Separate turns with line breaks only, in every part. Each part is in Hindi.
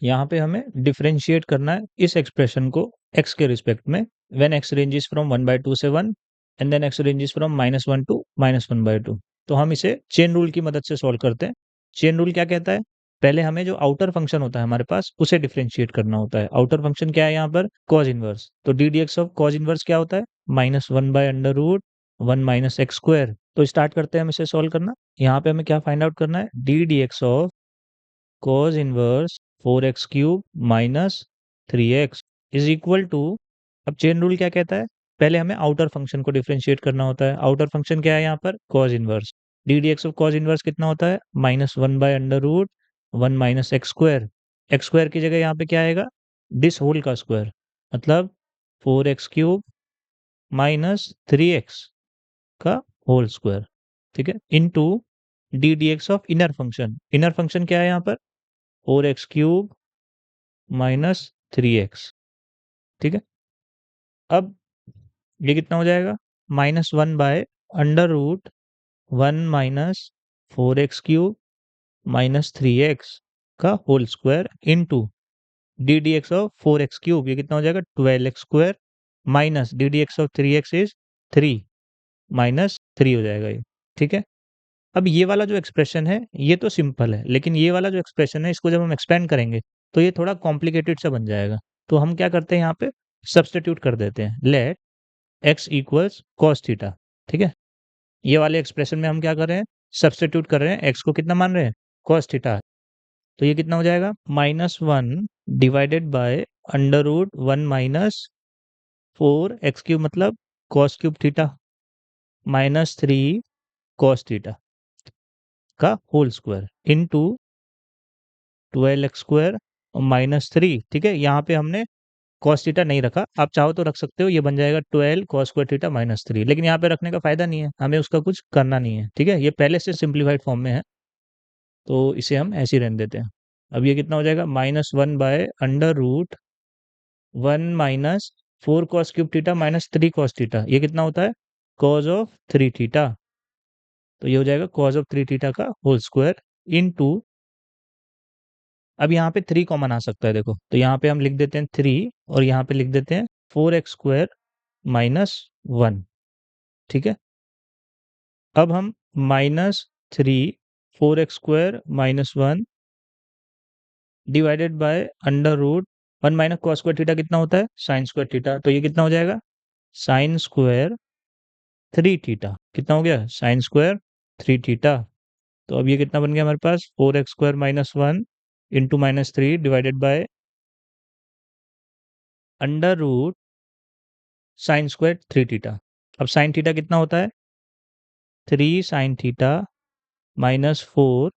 यहाँ पे हमें डिफरेंशिएट करना है इस एक्सप्रेशन को x के रिस्पेक्ट में व्हेन x रेंजेस फ्रॉम 1/2 से 1 and then x ranges from -1 to -1/2। तो हम इसे चेन रूल की मदद से सॉल्व करते हैं। चेन रूल क्या कहता है? पहले हमें जो आउटर फंक्शन होता है हमारे पास उसे डिफरेंशिएट करना होता है। आउटर फंक्शन क्या है यहाँ पर? cos inverse. तो d d x of cos inverse क्या होता है? -1/√1 - x स्क्वायर। तो स्टार्ट करते हैं हम इसे सॉल्व करना। यहाँ पे हमें क्या फाइंड आउट करना है? D d x of cos inverse 4x cube minus 3x is equal to, अब चेन रूल क्या कहता है? पहले हमें आउटर फंक्शन को डिफरेंशिएट करना होता है। आउटर फंक्शन क्या है यहाँ पर? cos inverse. D d x of cos inverse कितना होता है? -1/√1 - x स्क्वायर। x स्क्वायर की जगह यहाँ पे क्या आएगा? दिस होल का स्क्वायर, मतलब 4x क्यूब माइनस 3x का होल स्क्वायर। ठीक है, into d d x of inner function. Inner function क्या है यहाँ पर? 4x cube minus 3x। ठीक है, अब ये कितना हो जाएगा? -1/√1 minus 4x cube minus 3x का whole square into d d x of 4x cube, ये कितना हो जाएगा? 12x square minus d d x of 3x is 3 minus 3 हो जाएगा ये। ठीक है, अब ये वाला जो एक्सप्रेशन है ये तो सिंपल है, लेकिन ये वाला जो एक्सप्रेशन है इसको जब हम एक्सपेंड करेंगे तो ये थोड़ा कॉम्प्लिकेटेड सा बन जाएगा। तो हम क्या करते हैं, यहाँ पे सब्स्टिट्यूट कर देते हैं। Let x equals cos theta. ठीक है, ये वाले एक्सप्रेशन में हम क्या कर रहे हैं? सब्स्टिट्यूट कर रहे हैं। x को कितना मान रहे हैं? cos theta. तो ये कितना हो जाएगा? -1 divided by √1 minus 4x cube, मतलब cos cube theta minus 3 cos theta का whole square into 12x square और माइनस 3। ठीक है, यहाँ पे हमने cos थीटा नहीं रखा, आप चाहो तो रख सकते हो, ये बन जाएगा 12 cos स्क्वायर थीटा माइनस 3, लेकिन यहाँ पे रखने का फायदा नहीं है, हमें उसका कुछ करना नहीं है। ठीक है, ये पहले से सिंप्लीफाइड फॉर्म में है, तो इसे हम ऐसे ही रहने देते हैं। अब ये कितना हो जाएगा? -1/√1 minus 4 cos cube theta minus 3 cos theta, ये कितना होता है? cos of 3 theta. तो ये हो जाएगा cos ऑफ 3 थीटा का होल स्क्वायर इनटू, अब यहाँ पे 3 कॉमन आ सकता है देखो, तो यहाँ पे हम लिख देते हैं 3 और यहाँ पे लिख देते हैं 4x स्क्वायर माइनस 1। ठीक है, अब हम -3 4x square minus 1 divided by √1 minus cos square theta कितना होता है? Sign square theta. तो ये कितना हो जाएगा? Sine square 3 theta. कितना हो गया? Sine square 3 theta. तो अब ये कितना बन गया हमारे पास? 4x square minus 1 into -3 divided by √ sine square 3 theta. अब साइन थीटा कितना होता है? 3 sine theta minus 4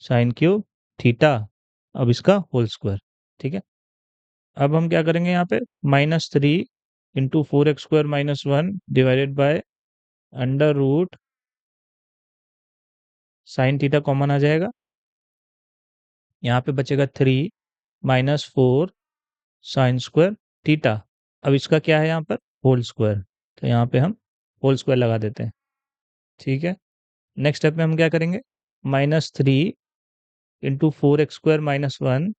sine cube theta, अब इसका होल स्क्वायर। ठीक है, अब हम क्या करेंगे यहाँ पे? -3 into 4x square minus 1 divided by √ sine theta common आ जाएगा, यहाँ पे बचेगा 3 माइनस 4 साइन स्क्वायर थीटा। अब इसका क्या है यहाँ पर? Whole square. तो यहाँ पे हम होल स्क्वायर लगा देते हैं। ठीक है, नेक्स्ट स्टेप में हम क्या करेंगे? -3 into 4x square minus 1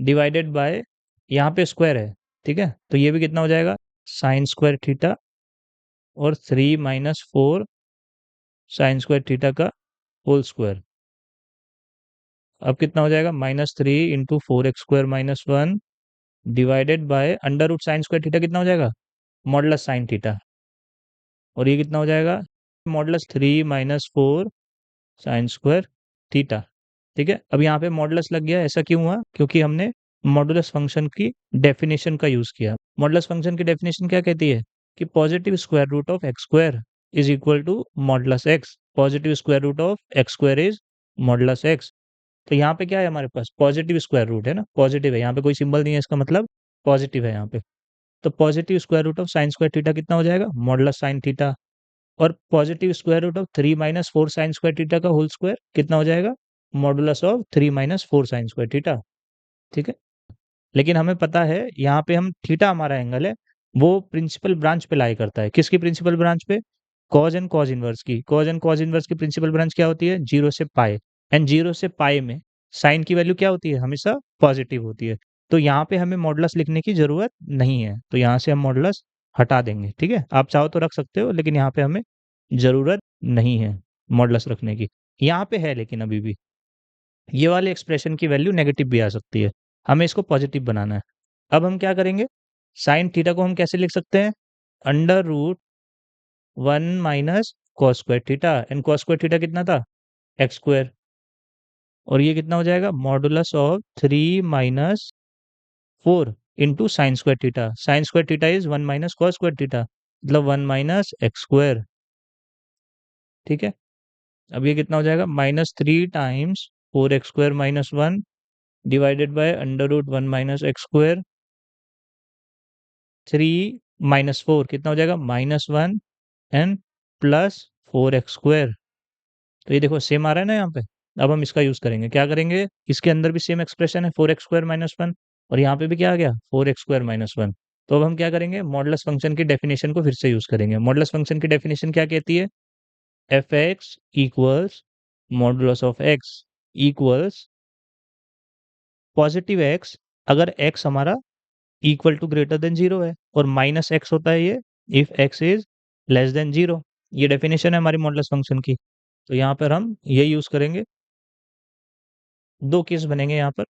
divided bye, यहाँ पे स्क्वायर है। ठीक है, तो ये भी कितना हो जाएगा? साइन स्क्वायर थीटा और 3 माइनस 4 साइन स्क्वायर थीटा का होल स्क्वायर। अब कितना हो जाएगा? -3 into 4x square minus 1 divided by under root sine square theta कितना हो जाएगा? Modulus sine theta. और ये कितना हो जाएगा? Modulus 3 minus 4 sine square theta. ठीक है, अब यहाँ पे मॉडुलस लग गया, ऐसा क्यों हुआ? क्योंकि हमने मॉडुलस फंक्शन की डेफिनेशन का यूज किया। मॉडुलस फंक्शन की डेफिनेशन क्या कहती है? कि positive square root of x square is equal to modulus x. Positive square root of x square is modulus x. तो यहाँ पे क्या है हमारे पास? पॉजिटिव स्क्वायर रूट है ना, पॉजिटिव है, यहाँ पे कोई सिंबल नहीं है, इसका मतलब पॉजिटिव है यहाँ पे। तो positive square root of sine square theta कितना हो जाएगा? Modulus sine theta. और positive square root of 3 minus 4 sine square theta का होल स्क्वायर कितना हो जाएगा? Modulus of 3 minus 4 sine square theta. ठीक है, लेकिन हमें पता है यहाँ पे हम थीटा हमारा एंगल है वो प्रिंसिपल ब्रांच पे लाई करता है। किसकी प्रिंसिपल ब्रांच पे? कॉज एंड कॉज इनवर्स की। कॉज एंड कॉज इनवर्स की प्रिंसिपल ब्रांच क्या होती है? 0 से पाई। एंड 0 से पाई में साइन की वैल्यू क्या होती है? हमेशा पॉजिटिव होती है। तो यहाँ पे हमें मॉडुलस लिखने की ज़रूरत नहीं है। तो यहाँ से हम मॉडुलस हटा देंगे, ठीक है? आप चाहो तो रख सकते हो, लेकिन यहाँ पे हमें ज़रूरत नहीं है मॉडुलस रखने की। यहाँ पे है लेकिन अभी भी। ये वाले एक्सप्रेशन की वैल्यू नेगेटिव भी आ सकती है। हमें इसको पॉजिटिव बनाना है। अब हम क्या करेंगे? साइन थीटा को हम कैसे लिख सकते हैं? Under root 1 minus cos square theta, and cos square theta कितना था? X square. और ये कितना हो जाएगा? Modulus of 3 minus 4 into sine square theta. Sine square theta is 1 minus cos square theta, मतलब 1 माइनस एक्स स्क्वायर। ठीक है, अब ये कितना हो जाएगा? -3 times 4x² minus 1 divided by under root 1 minus x square. 3 minus 4 कितना हो जाएगा? -1 एंड प्लस 4x²। तो ये देखो सेम आ रहा है ना यहाँ पे। अब हम इसका यूज करेंगे, क्या करेंगे? इसके अंदर भी सेम एक्सप्रेशन है 4x² माइनस 1, और यहाँ पे भी क्या आ गया? 4x² minus 1। तो अब हम क्या करेंगे? मॉडुलस फंक्शन की डेफिनेशन को फिर से यूज करेंगे। मॉडुलस फंक्शन की डेफिनेशन क्या कहती है? F x equals modulus of x equals positive x अगर एक्स हमारा इक्वल टू ग्रेटर देन 0 है, और माइनस एक्स होता है ये if x is less than 0। ये डेफिनेशन है हमारी मॉडुलस फंक्शन की। तो यहाँ पर हम ये यूज करेंगे। दो केस बनेंगे यहाँ पर।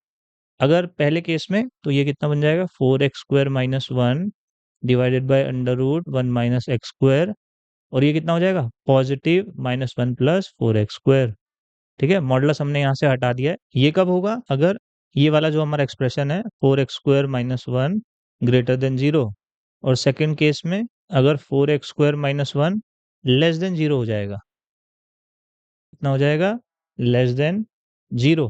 अगर पहले केस में तो ये कितना बन जाएगा? 4x² minus 1 divided by under root 1 minus x square, और ये कितना हो जाएगा? Positive -1 plus 4x²। ठीक है, मॉडुलस हमने यहाँ से हटा दिया है। ये कब होगा? अगर ये वाला जो हमारा एक्सप्रेशन है 4x² माइनस 1 ग्रेटर देन 0, और सेकेंड केस में अगर 4x² माइनस 1 लेस देन 0 हो जाएगा। कितना हो जाएगा? Less than 0।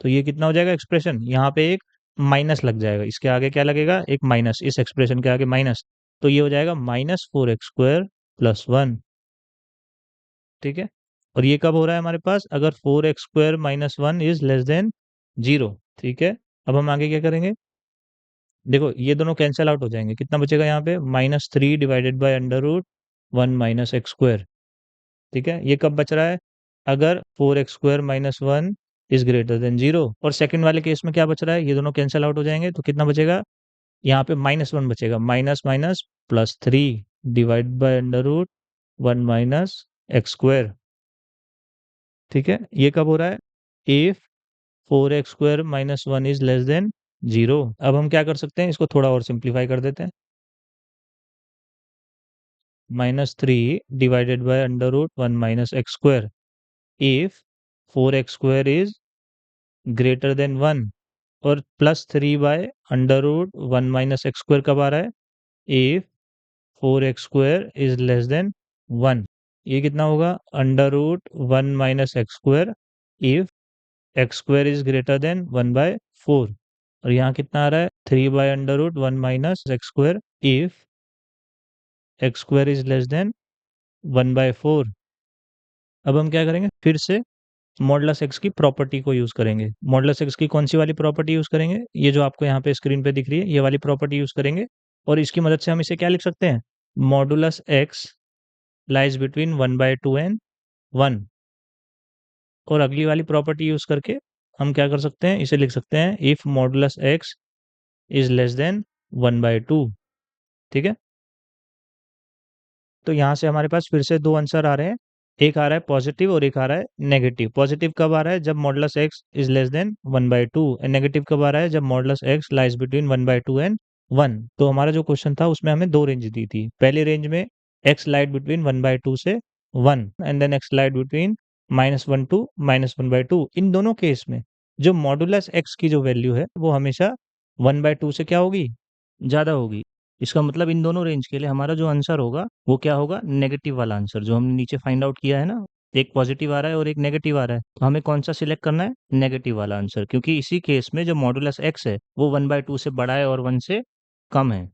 तो ये कितना हो जाएगा एक्सप्रेशन? यहाँ पे एक माइनस लग जाएगा, इसके आगे क्या लगेगा? एक माइनस, इस एक्सप्रेशन के आगे माइनस। तो ये हो जाएगा -4x² प्लस 1। ठीक है, और ये कब हो रहा है हमारे पास? अगर 4x² minus 1 is less than 0। ठीक है, अब हम आगे क्या करेंगे? देखो ये दोनों कैंसिल आउट हो जाएंगे। कितना बचेगा यहाँ पे? -3 divided by under root 1 minus x square. ठीक है, ये कब बच रहा है? अगर 4x² minus 1 is greater then 0। और सेकंड वाले केस में क्या बच रहा है? ये दोनों कैंसिल आउट हो जाएंगे, तो कितना बचेगा? यहाँ पे -1 बचेगा, minus minus +3 divide by under root 1 minus x square. ठीक है, ये कब हो रहा है? If 4x² minus 1 is less than 0। अब हम क्या कर सकते हैं? इसको थोड़ा और सिंप्लीफाई कर देते हैं। -3 divided by under root 1 minus x square if 4x² is greater than 1, और +3 by under root 1 minus x square कब आ रहा है? If 4x² is less than 1। ये कितना होगा? Under root 1 minus x square if x square is greater than 1/4। और यहाँ कितना आ रहा है? 3 by under root 1 minus x square if x square is less then 1/4। अब हम क्या करेंगे? फिर से मॉडुलस एक्स की प्रॉपर्टी को यूज करेंगे। मॉडुलस एक्स की कौन सी वाली प्रॉपर्टी यूज करेंगे? ये जो आपको यहाँ पे स्क्रीन पे दिख रही है, ये वाली प्रॉपर्टी यूज करेंगे। और इसकी मदद से हम इसे क्या लिख सकते हैं? Modulus x lies between 1/2 and 1। और अगली वाली प्रॉपर्टी यूज करके हम क्या कर सकते हैं? इसे लिख सकते हैं if modulus x is less then 1/2। ठीक है, तो यहाँ से हमारे पास फिर से दो आंसर आ रहे हैं। एक आ रहा है पॉजिटिव और एक आ रहा है नेगेटिव। पॉजिटिव कब आ रहा है? जब modulus x is less then 1/2। And negative कब आ रहा है? जब modulus x lies between 1/2 and 1। तो हमारा जो क्वेश्चन था उसमें हमें दो रेंज दी थी। पहली रेंज में एक्स लाइड बिटवीन 1/2 से 1, and then x lied between -1 to -1/2। इन दोनों केस में जो मॉडुलस एक्स की जो वैल्यू है वो हमेशा 1/2 से क्या होगी? ज़्यादा होगी। इसका मतलब इन दोनों रेंज के लिए हमारा जो आंसर होगा वो क्या होगा? नेगेटिव वाला आंसर जो हमने नीचे फाइंड आउट किया है ना। एक पॉजिटिव आ रहा है और एक नेगेटिव आ रहा है, तो हमें कौन सा सिलेक्ट करना है? नेगेटिव वाला आंसर, क्योंकि इसी केस में जो मॉडुलस एक्स है वो 1/2 से बड़ा है और 1 से कम है।